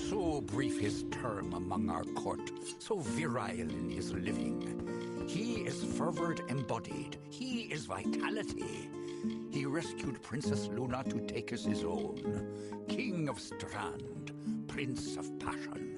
So brief his term among our court, so virile in his living. He is fervor embodied, he is vitality. He rescued Princess Luna to take as his own. King of Strand, Prince of Passion.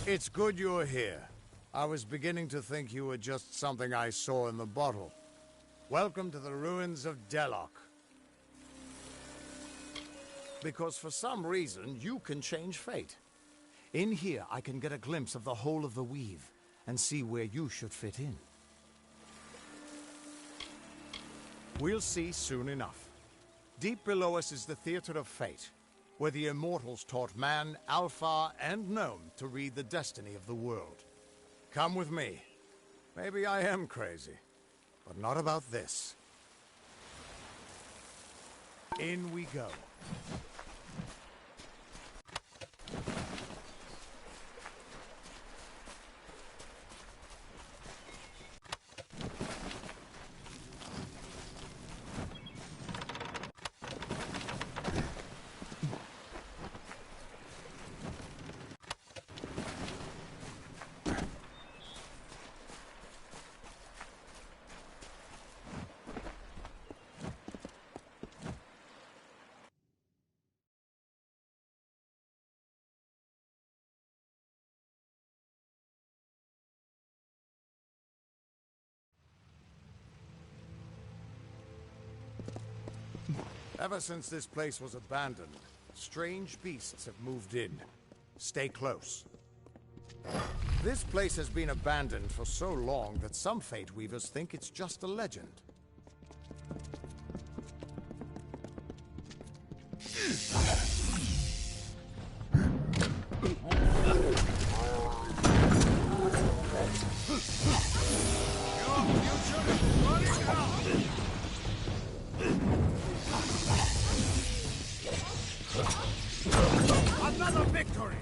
It's good you're here. I was beginning to think you were just something I saw in the bottle. Welcome to the ruins of Delok. Because for some reason, you can change fate. In here, I can get a glimpse of the whole of the weave and see where you should fit in. We'll see soon enough. Deep below us is the Theater of Fate, where the Immortals taught man, Alpha, and Gnome to read the destiny of the world. Come with me. Maybe I am crazy, but not about this. In we go. Ever since this place was abandoned, strange beasts have moved in. Stay close. This place has been abandoned for so long that some Fate Weavers think it's just a legend. Another victory!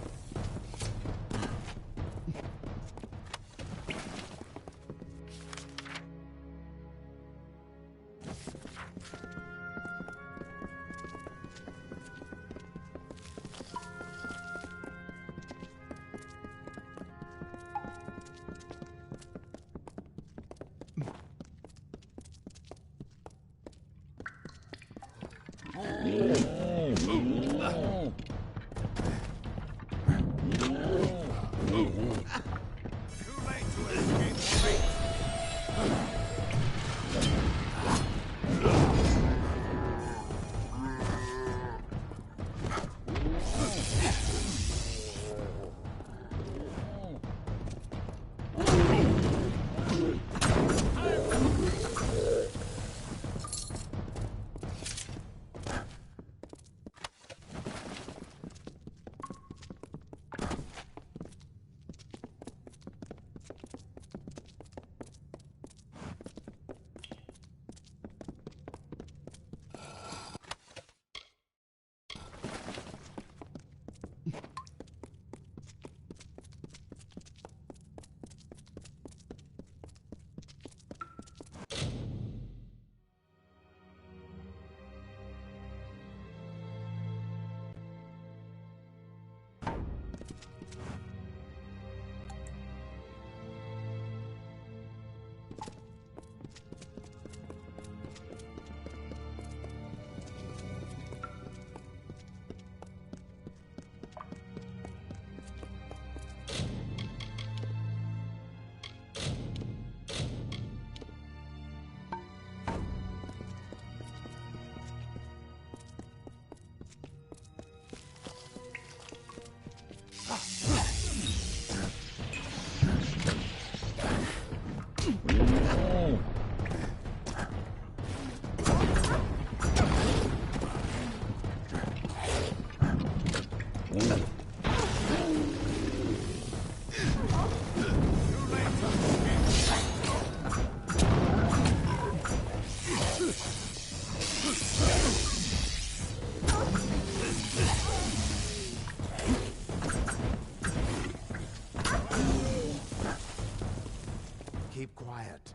Keep quiet.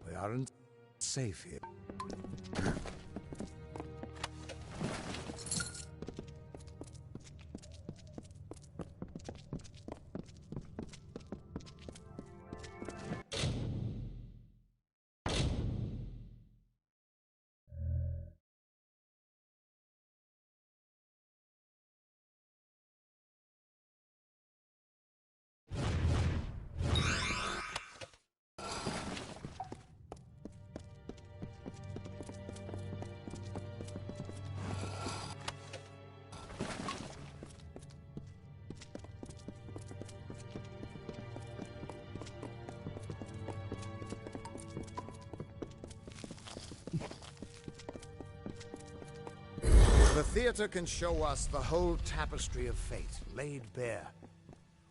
We aren't safe here. The theater can show us the whole tapestry of fate, laid bare.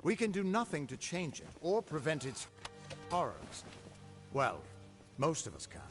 We can do nothing to change it, or prevent its horrors. Well, most of us can't.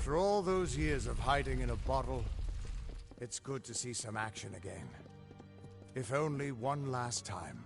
After all those years of hiding in a bottle, it's good to see some action again. If only one last time.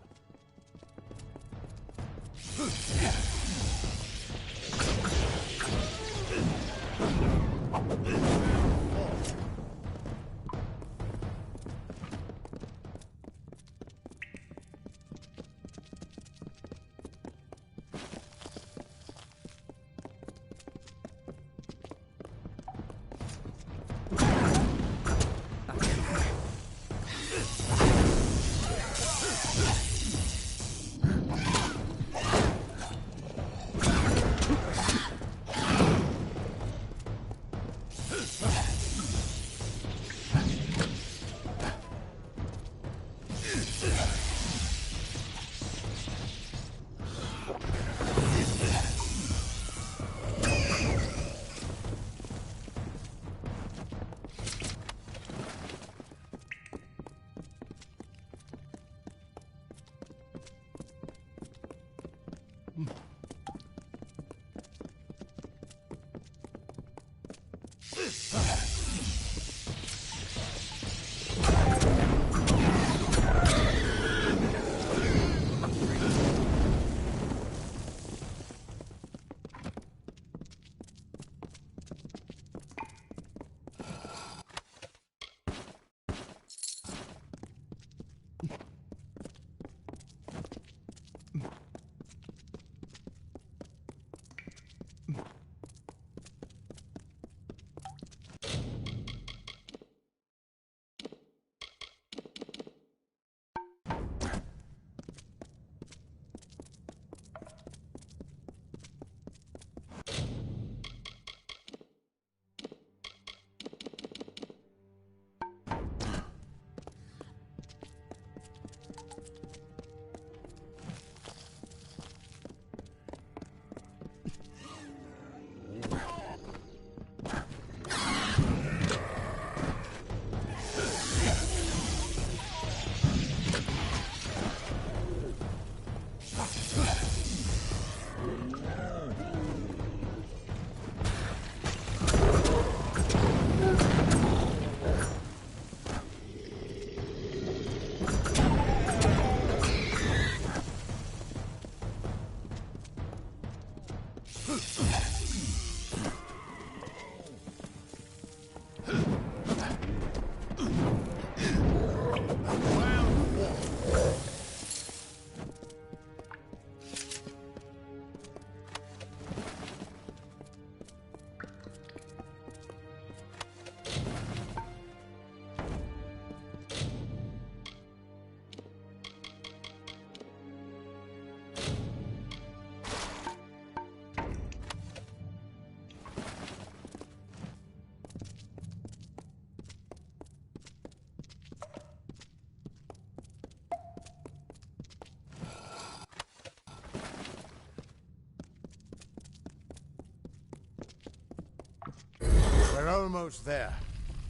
We're almost there.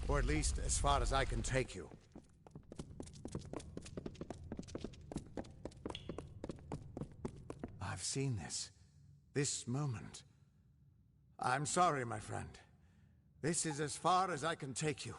Or at least as far as I can take you. I've seen this. This moment. I'm sorry, my friend. This is as far as I can take you.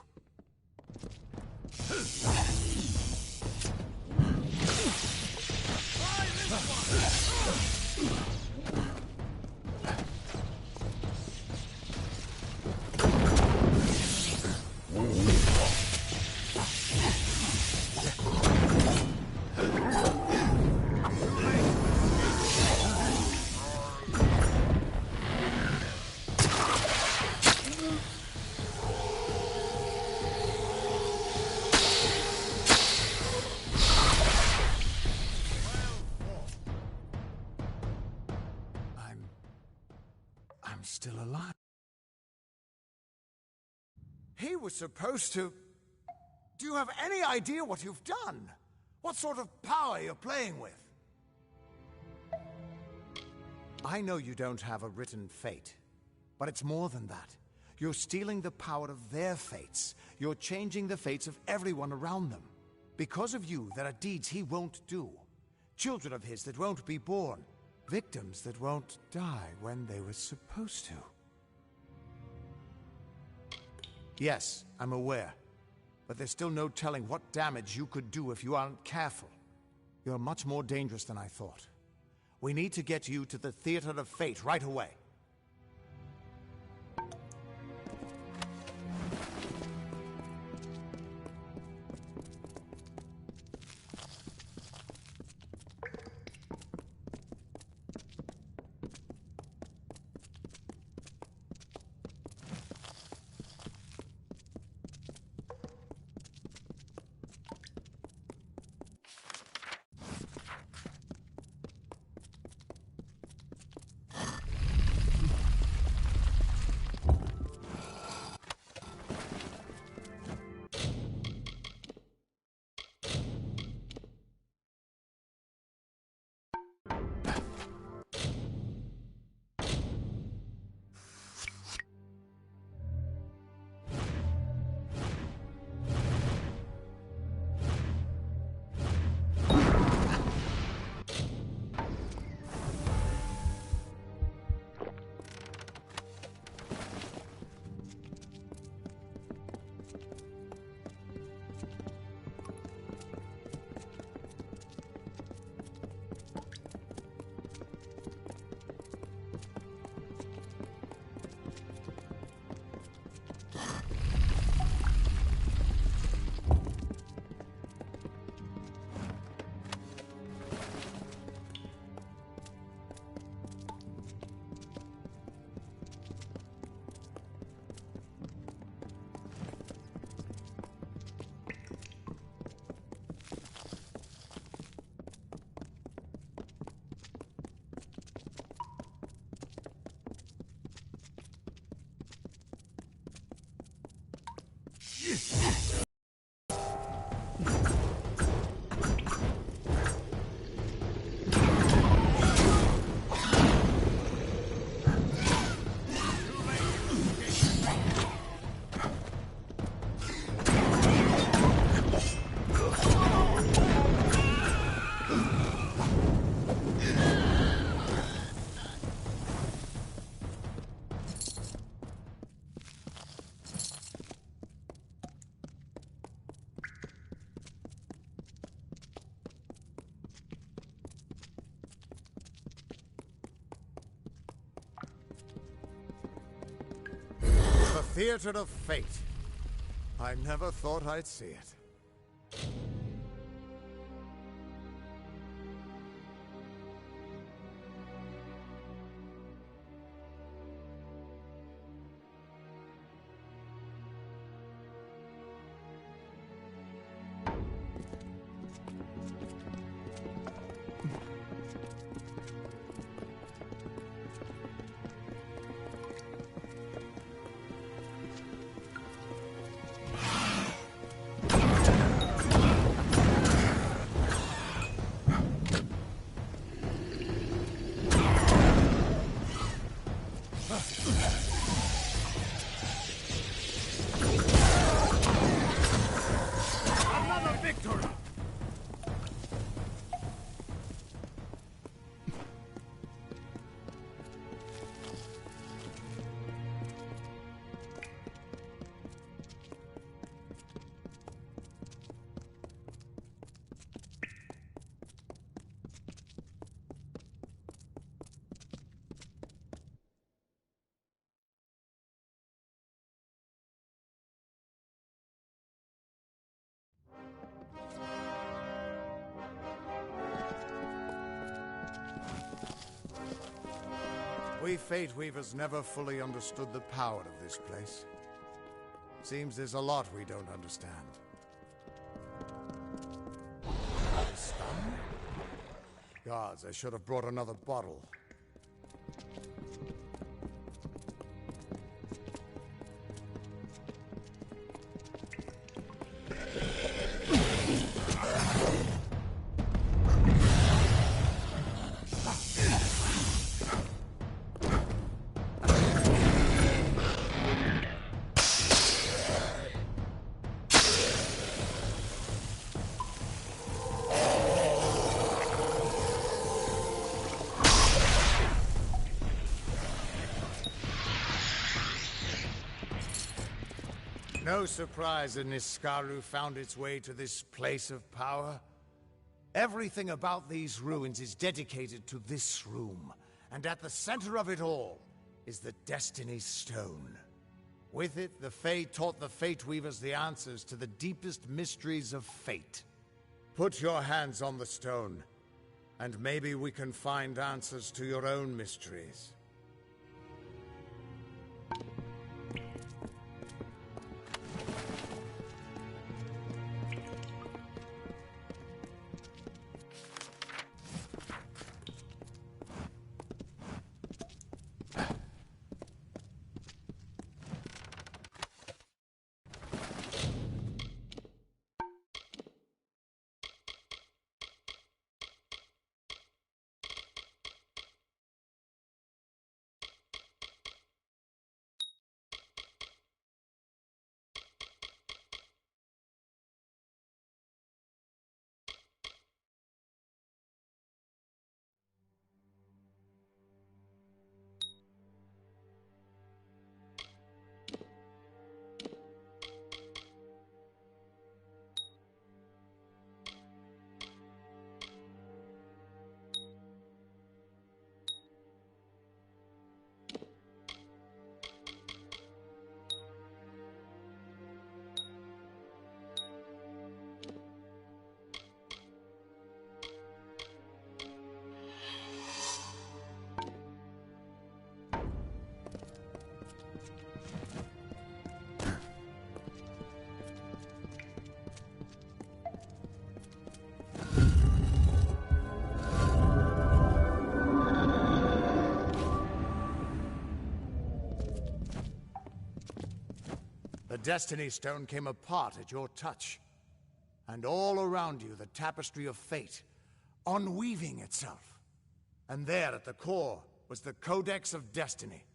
I'm still alive. He was supposed to... Do you have any idea what you've done? What sort of power you're playing with? I know you don't have a written fate, but it's more than that. You're stealing the power of their fates. You're changing the fates of everyone around them. Because of you, there are deeds he won't do. Children of his that won't be born. Victims that won't die when they were supposed to. Yes, I'm aware. But there's still no telling what damage you could do if you aren't careful. You're much more dangerous than I thought. We need to get you to the Theater of Fate right away. The Theater of Fate. I never thought I'd see it. We Fate Weavers never fully understood the power of this place. Seems there's a lot we don't understand. Stun? Gods, I should have brought another bottle. No surprise that Niskaru found its way to this place of power. Everything about these ruins is dedicated to this room, and at the center of it all is the Destiny Stone. With it, the Fae taught the Fate Weavers the answers to the deepest mysteries of fate. Put your hands on the stone, and maybe we can find answers to your own mysteries. The Destiny Stone came apart at your touch. And all around you, the tapestry of fate, unweaving itself. And there at the core was the Codex of Destiny.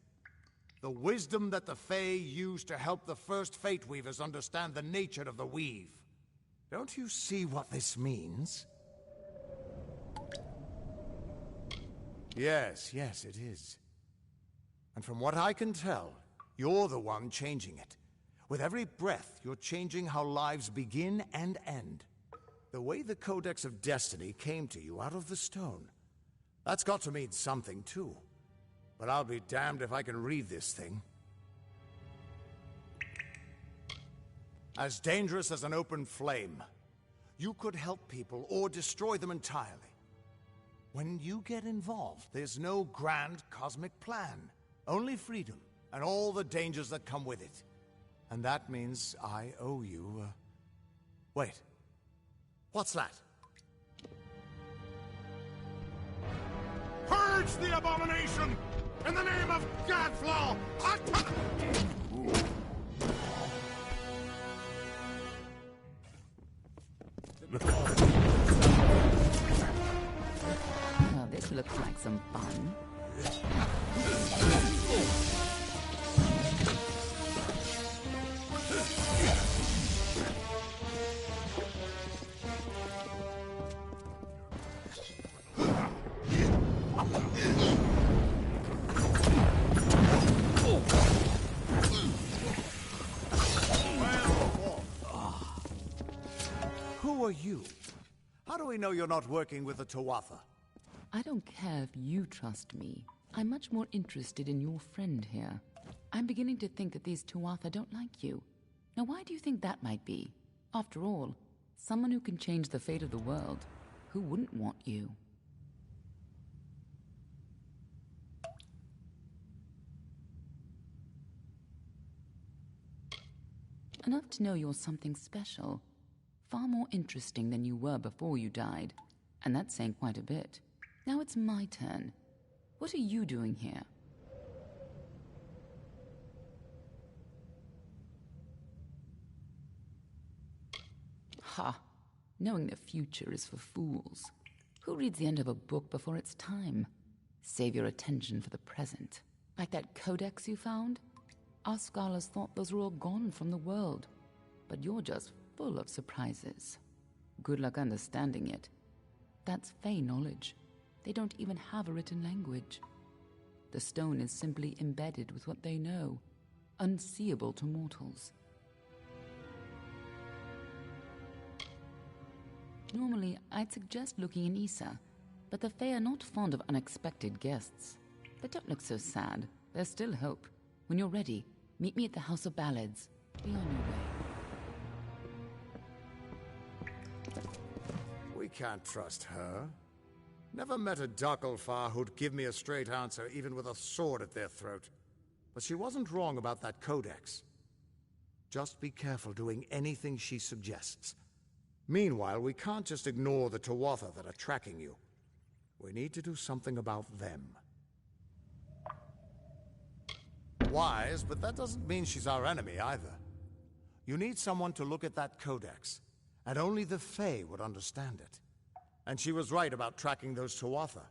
The wisdom that the Fae used to help the first Fate Weavers understand the nature of the weave. Don't you see what this means? Yes, it is. And from what I can tell, you're the one changing it. With every breath, you're changing how lives begin and end. The way the Codex of Destiny came to you out of the stone. That's got to mean something, too. But I'll be damned if I can read this thing. As dangerous as an open flame. You could help people or destroy them entirely. When you get involved, there's no grand cosmic plan. Only freedom, and all the dangers that come with it. And that means I owe you, Wait. What's that? Purge the abomination! In the name of Godflaw! Well, this looks like some fun. Who are you? How do we know you're not working with the Tuatha? I don't care if you trust me. I'm much more interested in your friend here. I'm beginning to think that these Tuatha don't like you. Now, why do you think that might be? After all, someone who can change the fate of the world. Who wouldn't want you? Enough to know you're something special. Far more interesting than you were before you died. And that's saying quite a bit. Now it's my turn. What are you doing here? Ha! Knowing the future is for fools. Who reads the end of a book before it's time? Save your attention for the present. Like that codex you found? Our scholars thought those were all gone from the world. But you're just full of surprises. Good luck understanding it. That's Fae knowledge. They don't even have a written language. The stone is simply embedded with what they know, unseeable to mortals. Normally, I'd suggest looking in Issa, but the Fae are not fond of unexpected guests. But don't look so sad. There's still hope. When you're ready, meet me at the House of Ballads. Be on your way. We can't trust her. Never met a Darkelfar who'd give me a straight answer, even with a sword at their throat. But she wasn't wrong about that codex. Just be careful doing anything she suggests. Meanwhile, we can't just ignore the Tuatha that are tracking you. We need to do something about them. Wise, but that doesn't mean she's our enemy either. You need someone to look at that codex, and only the Fae would understand it. And she was right about tracking those Tuatha.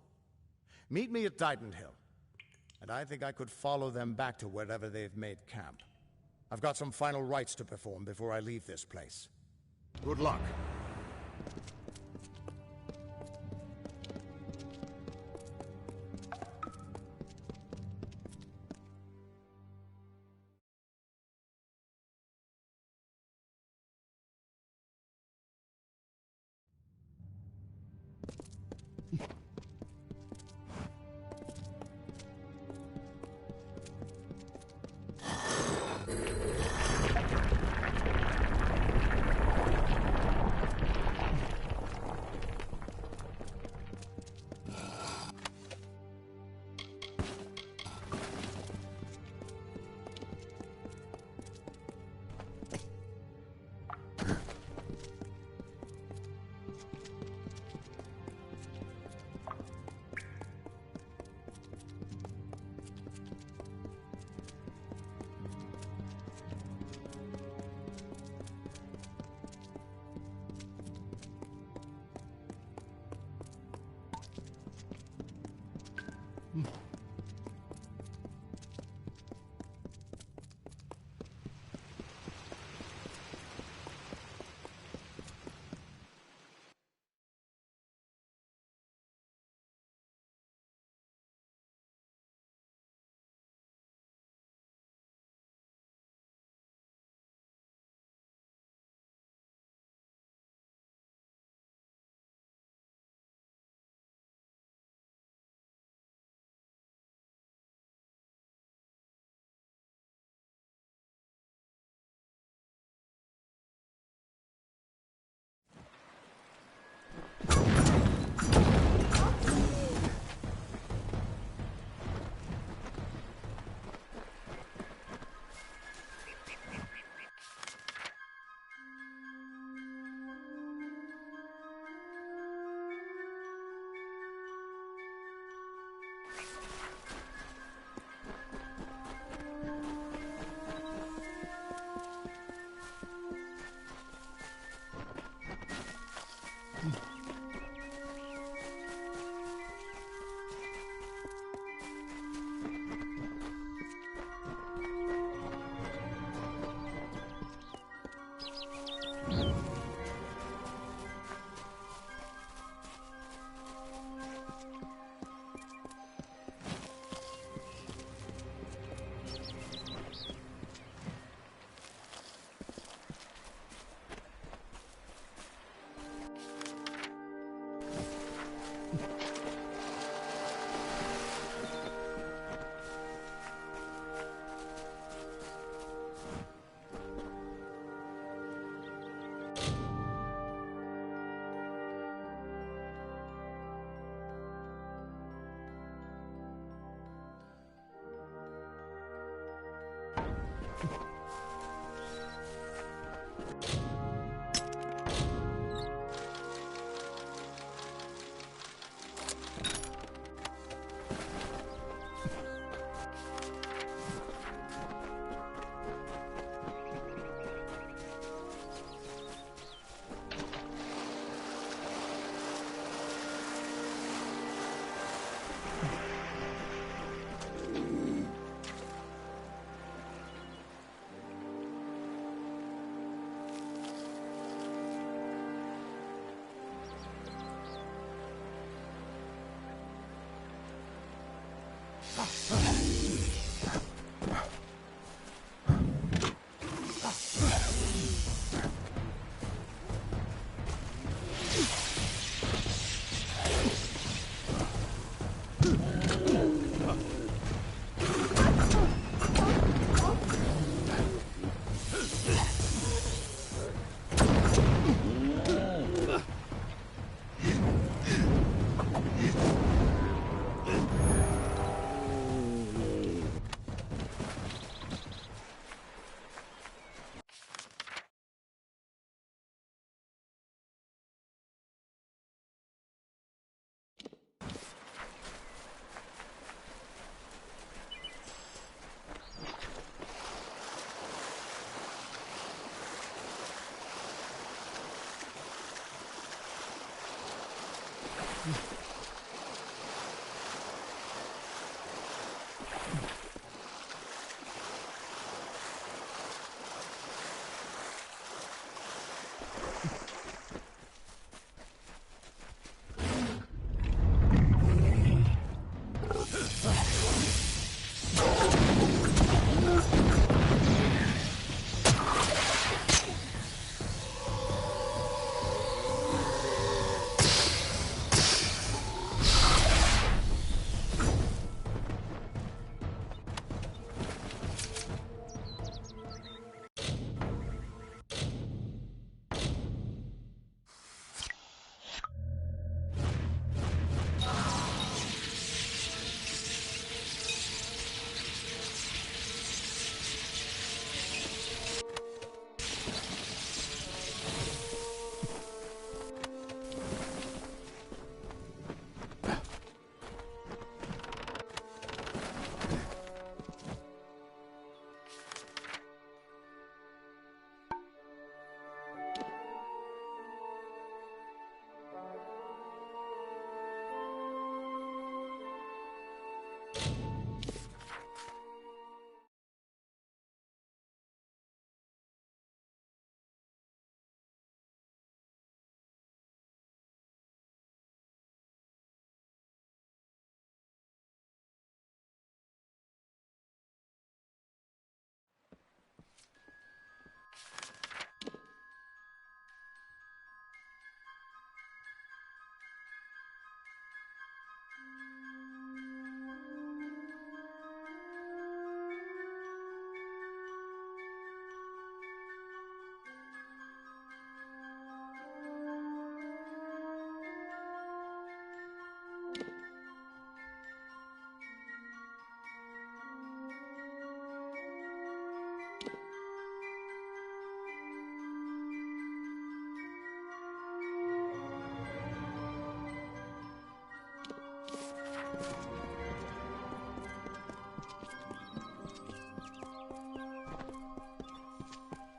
Meet me at Didenhill, and I think I could follow them back to wherever they've made camp. I've got some final rites to perform before I leave this place. Good luck.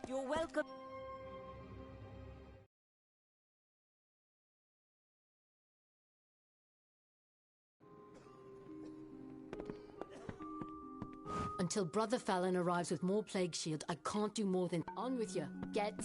You're welcome. Until Brother Fallon arrives with more Plague Shield, I can't do more than... On with you. Get...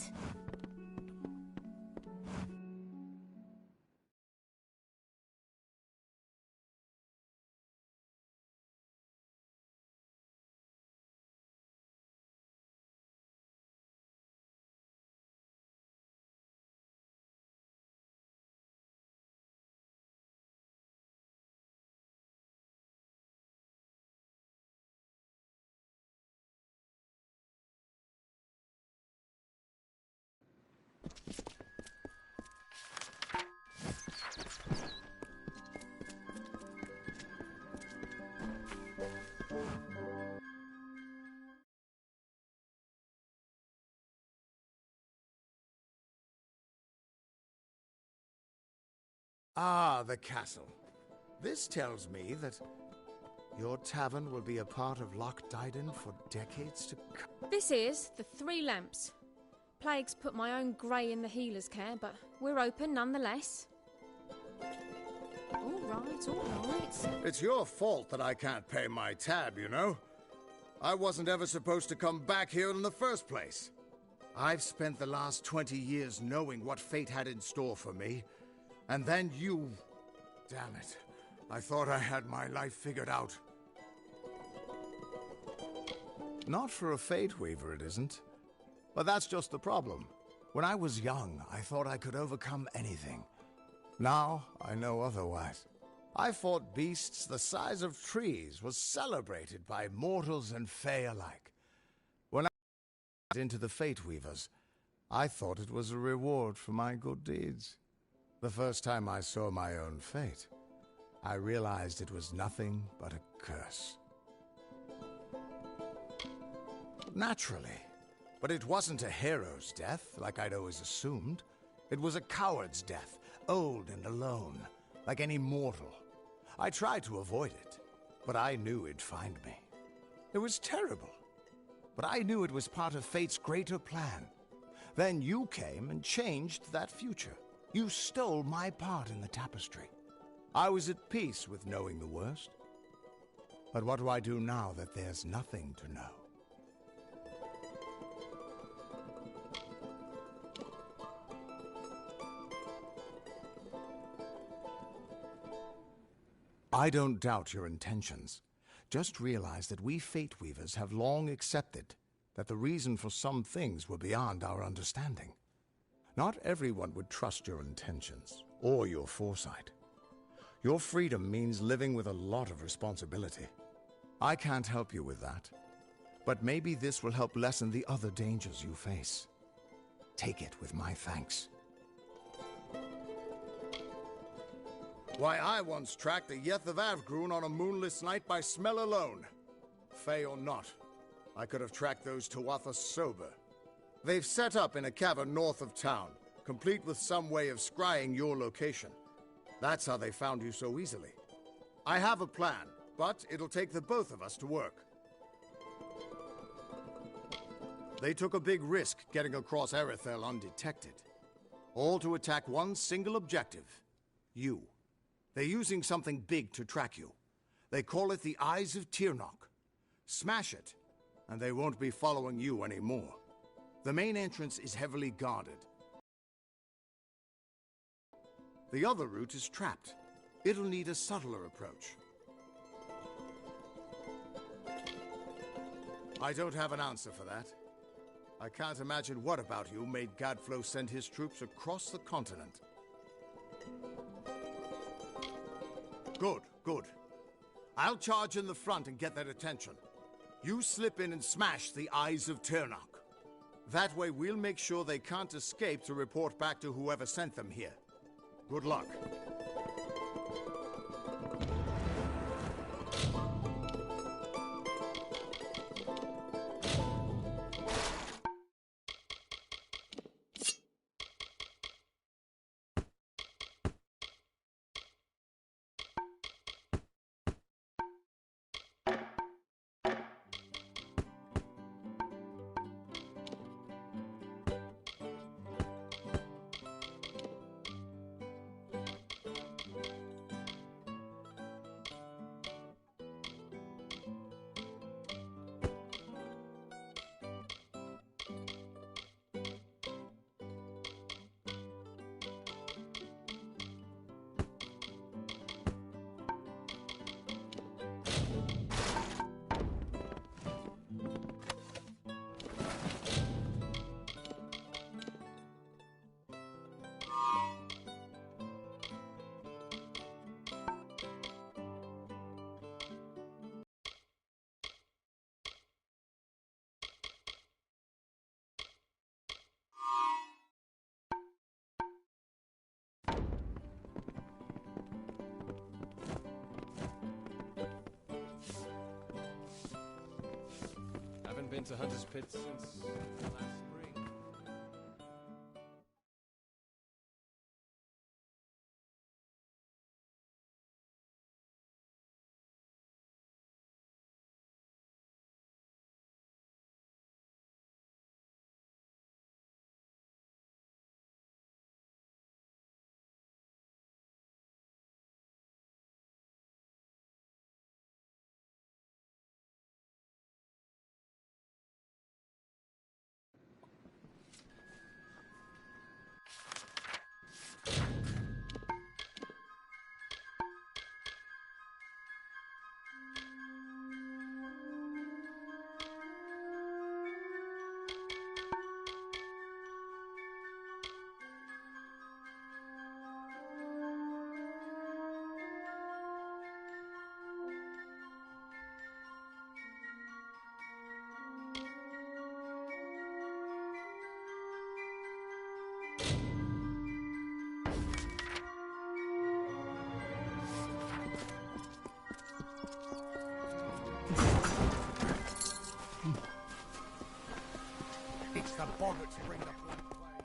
Ah, the castle. This tells me that your tavern will be a part of Loch Dyden for decades to come. This is the Three Lamps. Plague's put my own grey in the healer's care, but we're open nonetheless. All right. It's your fault that I can't pay my tab, you know? I wasn't ever supposed to come back here in the first place. I've spent the last 20 years knowing what fate had in store for me. And then you... Damn it. I thought I had my life figured out. Not for a Fate Weaver, it isn't. But that's just the problem. When I was young, I thought I could overcome anything. Now, I know otherwise. I fought beasts the size of trees, was celebrated by mortals and Fae alike. When I got into the Fate Weavers, I thought it was a reward for my good deeds. The first time I saw my own fate, I realized it was nothing but a curse. Naturally. But it wasn't a hero's death, like I'd always assumed. It was a coward's death, old and alone, like any mortal. I tried to avoid it, but I knew it'd find me. It was terrible, but I knew it was part of fate's greater plan. Then you came and changed that future. You stole my part in the tapestry. I was at peace with knowing the worst. But what do I do now that there's nothing to know? I don't doubt your intentions. Just realize that we Fate Weavers have long accepted that the reason for some things were beyond our understanding. Not everyone would trust your intentions or your foresight. Your freedom means living with a lot of responsibility. I can't help you with that, but maybe this will help lessen the other dangers you face. Take it with my thanks. Why, I once tracked the Yeth of Avgrun on a moonless night by smell alone. Fey or not, I could have tracked those Tuatha sober. They've set up in a cavern north of town, complete with some way of scrying your location. That's how they found you so easily. I have a plan, but it'll take the both of us to work. They took a big risk getting across Erethel undetected. All to attack one single objective. You. They're using something big to track you. They call it the Eyes of Tirnoch. Smash it, and they won't be following you anymore. The main entrance is heavily guarded. The other route is trapped. It'll need a subtler approach. I don't have an answer for that. I can't imagine what about you made Gadflow send his troops across the continent. Good, good. I'll charge in the front and get their attention. You slip in and smash the Eyes of Tirnoch. That way we'll make sure they can't escape to report back to whoever sent them here. Good luck. Been to Hunter's Pit since last spring. It's the bollocks bring the black plague.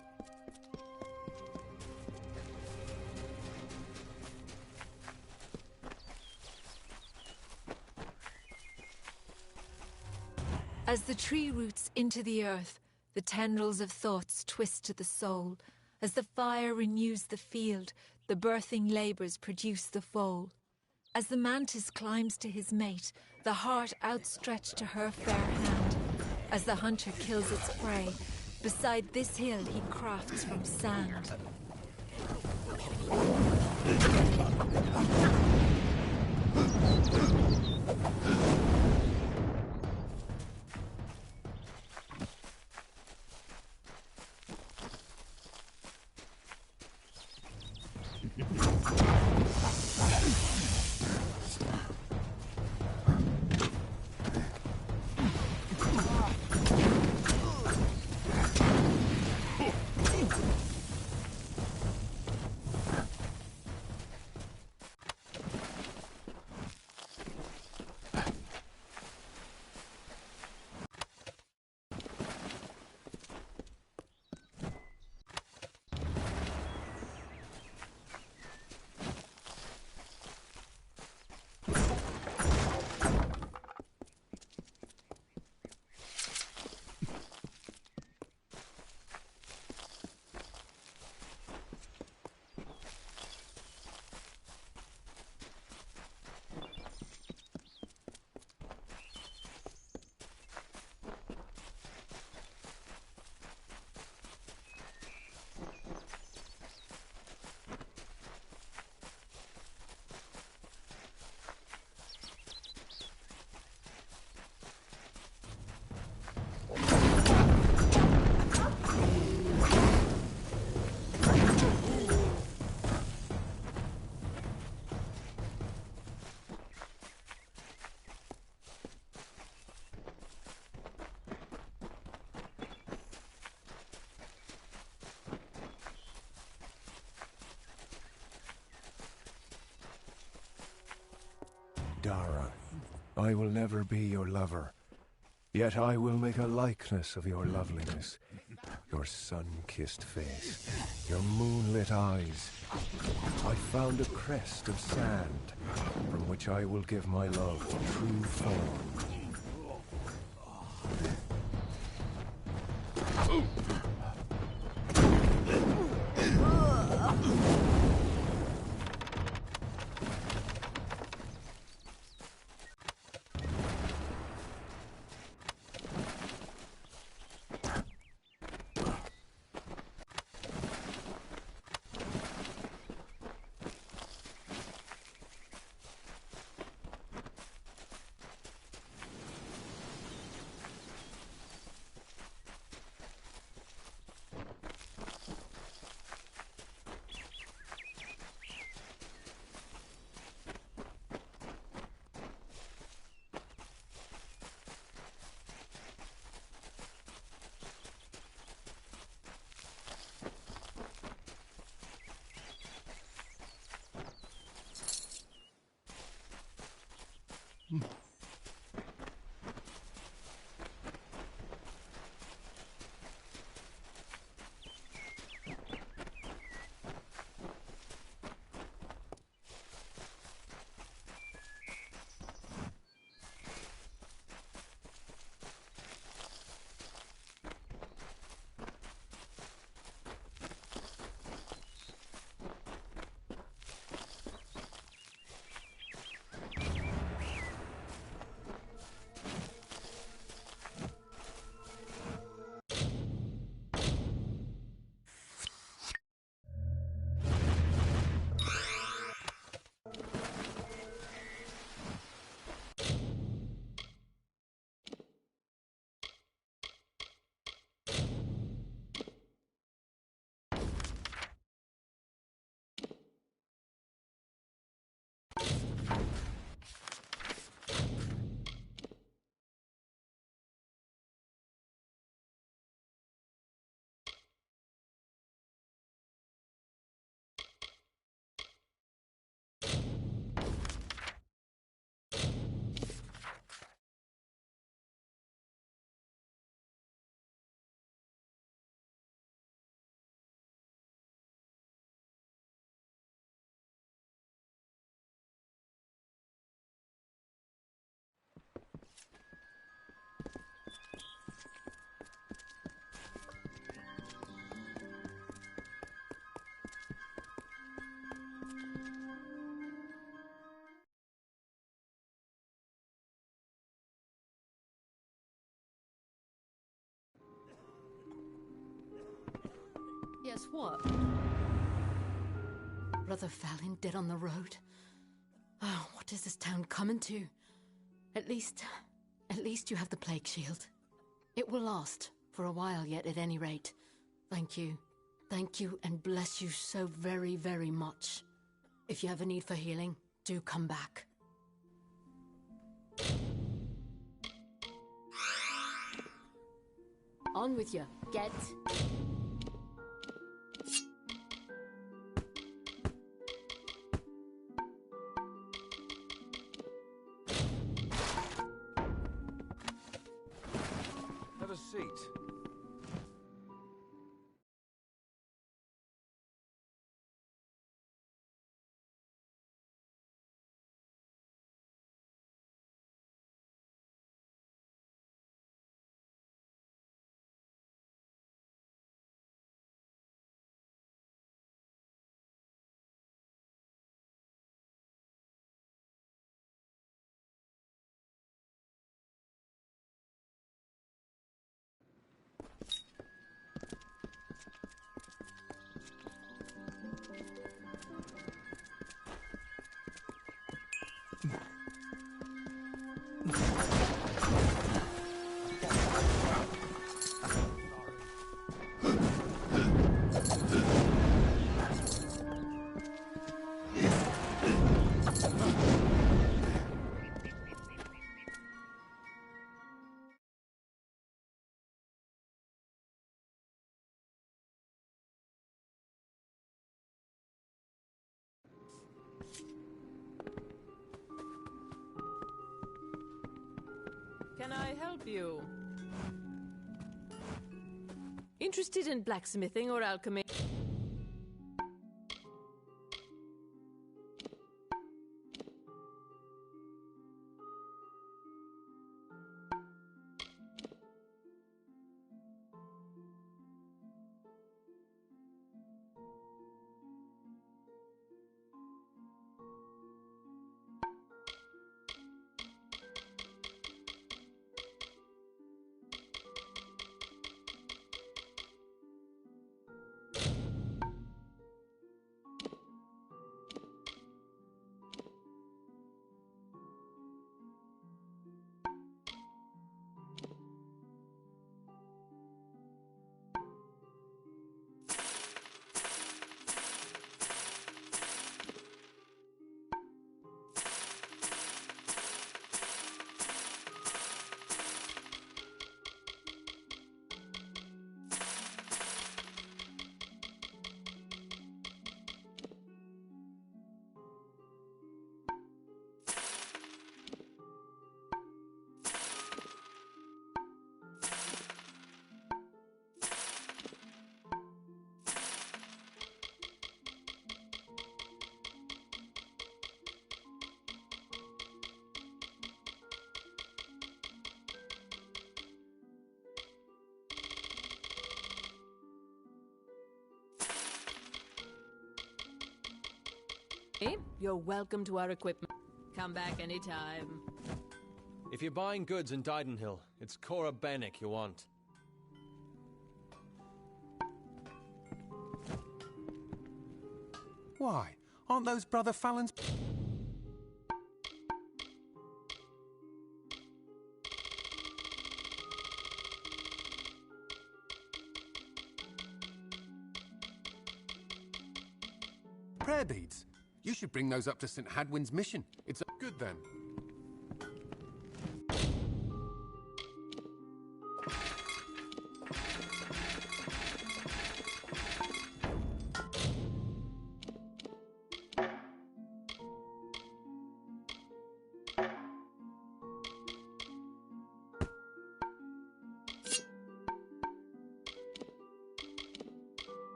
As the tree roots into the earth, the tendrils of thoughts twist to the soul. As the fire renews the field, The birthing labours produce the foal. As the mantis climbs to his mate, the heart outstretched to her fair hand. As the hunter kills its prey, beside this hill he crafts from sand. Dara, I will never be your lover, yet I will make a likeness of your loveliness, your sun-kissed face, your moonlit eyes. I found a crest of sand, from which I will give my love true form. What? Brother Fallon dead on the road? Oh, what is this town coming to? At least you have the plague shield. It will last, for a while yet at any rate. Thank you. Thank you and bless you so very, very much. If you have a need for healing, do come back. On with you. Get... Have a seat. Can I help you? Interested in blacksmithing or alchemy? You're welcome to our equipment. Come back anytime. If you're buying goods in Didenhill, it's Cora Bennick you want. Why? Aren't those Brother Fallon's... prayer beads? You should bring those up to St. Hadwin's mission. It's good then.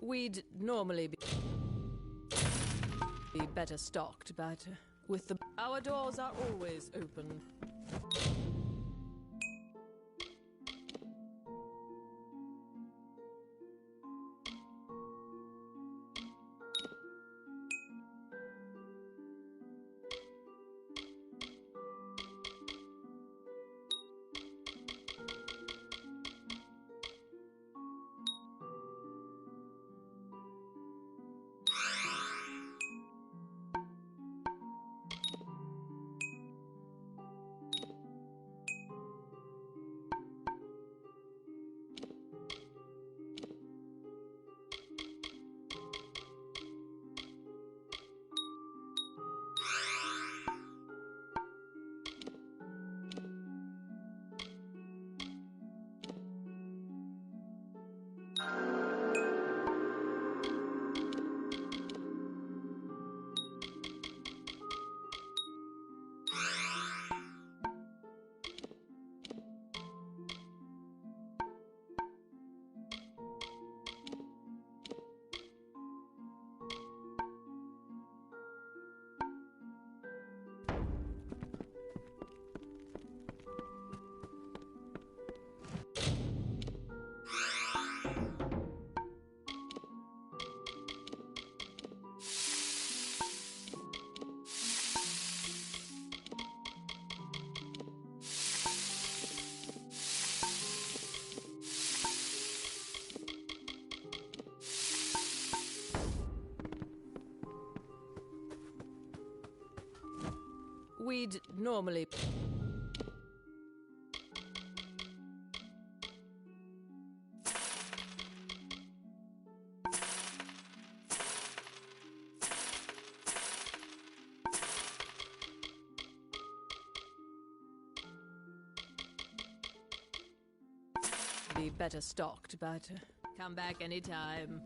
We'd normally be better stocked, but with the... Our doors are always open. We'd normally... be better stocked, but come back anytime.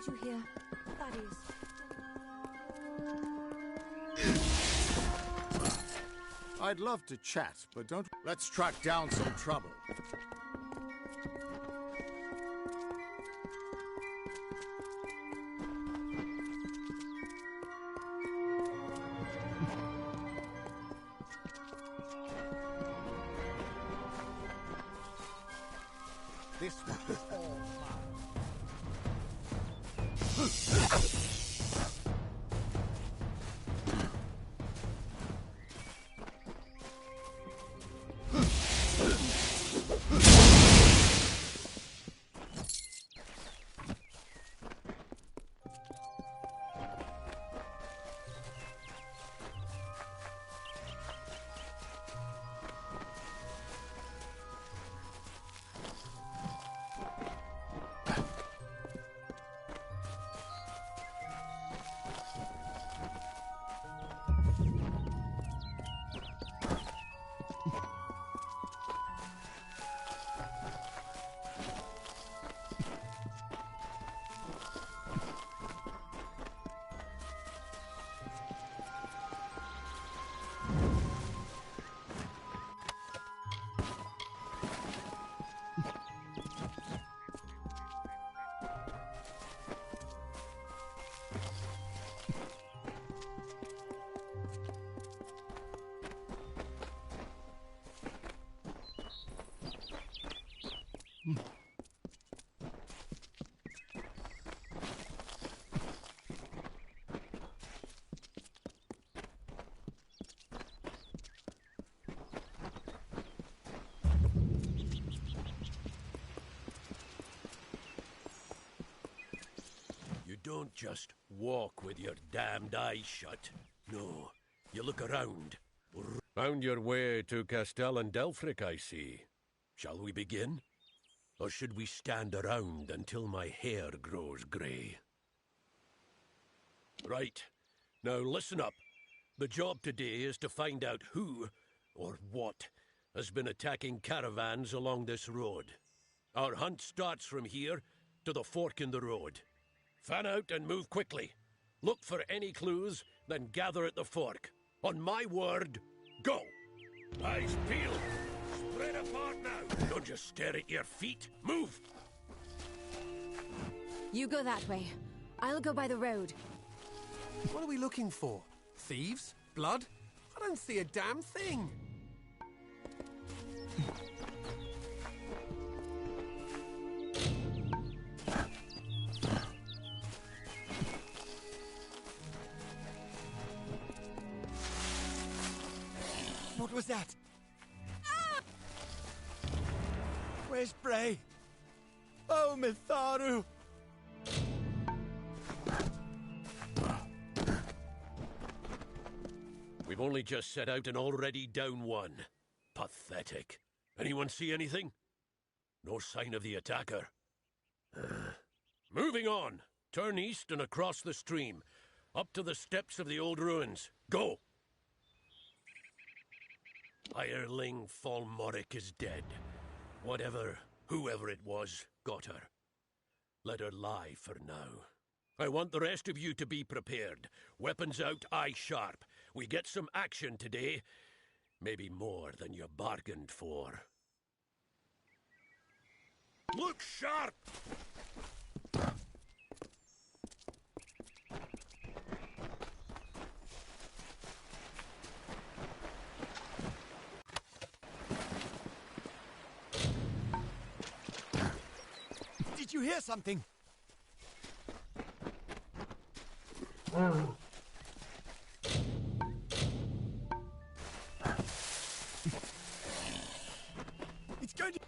Did you hear? That is... I'd love to chat, but don't... Let's track down some trouble. This one is all don't just walk with your damned eyes shut. No, you look around. Found your way to Castel and Delfric, I see. Shall we begin? Or should we stand around until my hair grows grey? Right. Now listen up. The job today is to find out who, or what, has been attacking caravans along this road. Our hunt starts from here to the fork in the road. Fan out and move quickly. Look for any clues, then gather at the fork. On my word, go! Eyes peeled. Spread apart now. Don't just stare at your feet. Move! You go that way. I'll go by the road. What are we looking for? Thieves? Blood? I don't see a damn thing. What was that? Ah! Where's Bray? Oh, Mitharu! We've only just set out and already down one. Pathetic. Anyone see anything? No sign of the attacker. Moving on. Turn east and across the stream. Up to the steps of the old ruins. Go! Hireling Falmoric is dead. Whoever it was, got her. Let her lie for now. I want the rest of you to be prepared. Weapons out, eye sharp. We get some action today. Maybe more than you bargained for. Look sharp! Did you hear something? It's going to...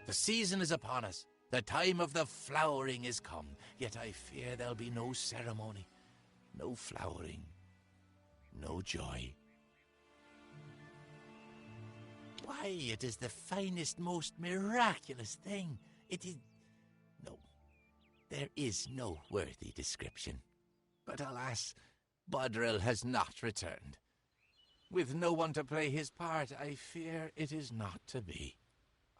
The season is upon us. The time of the flowering is come. Yet I fear there'll be no ceremony, no flowering, no joy. Why, it is the finest, most miraculous thing. It is... No, there is no worthy description. But alas, Bodril has not returned. With no one to play his part, I fear it is not to be.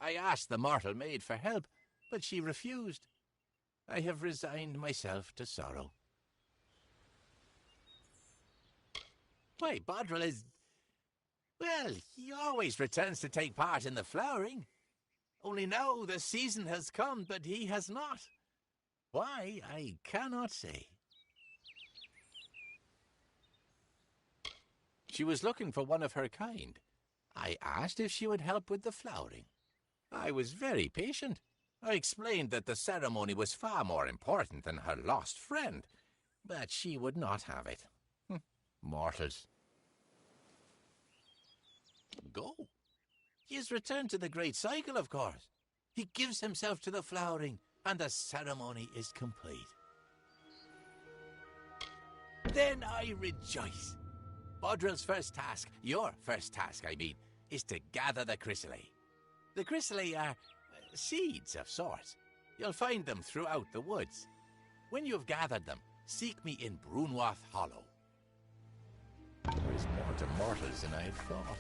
I asked the mortal maid for help, but she refused. I have resigned myself to sorrow. Why, Bodril is... Well, he always returns to take part in the flowering. Only now the season has come, but he has not. Why, I cannot say. She was looking for one of her kind. I asked if she would help with the flowering. I was very patient. I explained that the ceremony was far more important than her lost friend, but she would not have it. Mortals. Go. He has returned to the great cycle, of course. He gives himself to the flowering, and the ceremony is complete. Then I rejoice. Bodril's first task, your first task, I mean, is to gather the chrysalis. The chrysalis are seeds of sorts. You'll find them throughout the woods. When you've gathered them, seek me in Brunwath Hollow. There is more to mortals than I had thought.